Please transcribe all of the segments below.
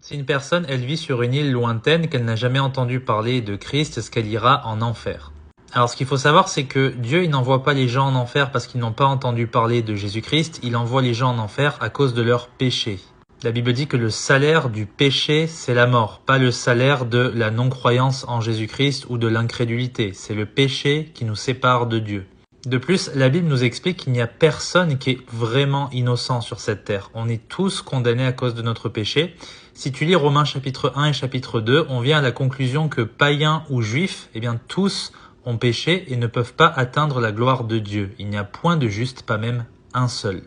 Si une personne, elle vit sur une île lointaine, qu'elle n'a jamais entendu parler de Christ, est-ce qu'elle ira en enfer? Alors ce qu'il faut savoir, c'est que Dieu, il n'envoie pas les gens en enfer parce qu'ils n'ont pas entendu parler de Jésus-Christ, il envoie les gens en enfer à cause de leurs péchés. La Bible dit que le salaire du péché, c'est la mort, pas le salaire de la non-croyance en Jésus-Christ ou de l'incrédulité. C'est le péché qui nous sépare de Dieu. De plus, la Bible nous explique qu'il n'y a personne qui est vraiment innocent sur cette terre. On est tous condamnés à cause de notre péché. Si tu lis Romains chapitre 1 et chapitre 2, on vient à la conclusion que païens ou juifs, tous ont péché et ne peuvent pas atteindre la gloire de Dieu. Il n'y a point de juste, pas même un seul.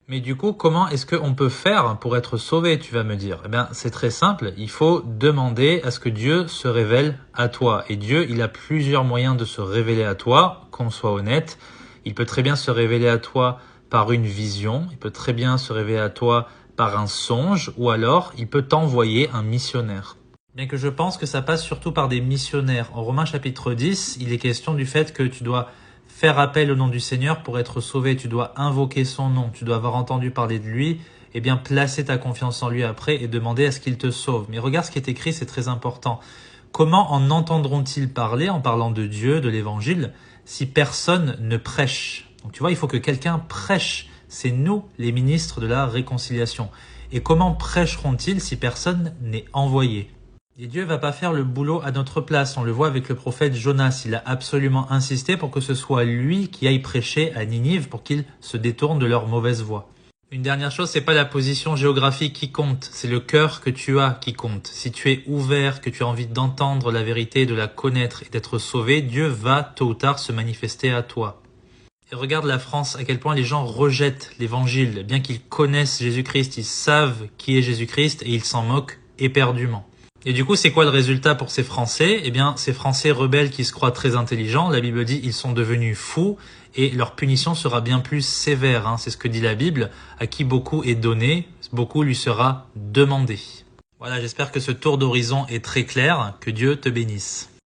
Mais du coup, comment est-ce qu'on peut faire pour être sauvé, tu vas me dire? C'est très simple, il faut demander à ce que Dieu se révèle à toi. Et Dieu, il a plusieurs moyens de se révéler à toi, qu'on soit honnête. Il peut très bien se révéler à toi par une vision, il peut très bien se révéler à toi par un songe, ou alors il peut t'envoyer un missionnaire. Bien que je pense que ça passe surtout par des missionnaires. En Romains chapitre 10, il est question du fait que tu dois faire appel au nom du Seigneur pour être sauvé. Tu dois invoquer son nom. Tu dois avoir entendu parler de lui. Placer ta confiance en lui après et demander à ce qu'il te sauve. Mais regarde ce qui est écrit, c'est très important. Comment en entendront-ils parler en parlant de Dieu, de l'évangile, si personne ne prêche? Donc tu vois, il faut que quelqu'un prêche. C'est nous, les ministres de la réconciliation. Et comment prêcheront-ils si personne n'est envoyé? Et Dieu va pas faire le boulot à notre place. On le voit avec le prophète Jonas. Il a absolument insisté pour que ce soit lui qui aille prêcher à Ninive pour qu'ils se détournent de leur mauvaise voie. Une dernière chose, c'est pas la position géographique qui compte, c'est le cœur que tu as qui compte. Si tu es ouvert, que tu as envie d'entendre la vérité, de la connaître et d'être sauvé, Dieu va tôt ou tard se manifester à toi. Et regarde la France, à quel point les gens rejettent l'évangile, bien qu'ils connaissent Jésus-Christ, ils savent qui est Jésus-Christ et ils s'en moquent éperdument. Et du coup, c'est quoi le résultat pour ces Français? Ces Français rebelles qui se croient très intelligents, la Bible dit ils sont devenus fous et leur punition sera bien plus sévère. C'est ce que dit la Bible. À qui beaucoup est donné, beaucoup lui sera demandé. Voilà, j'espère que ce tour d'horizon est très clair. Que Dieu te bénisse.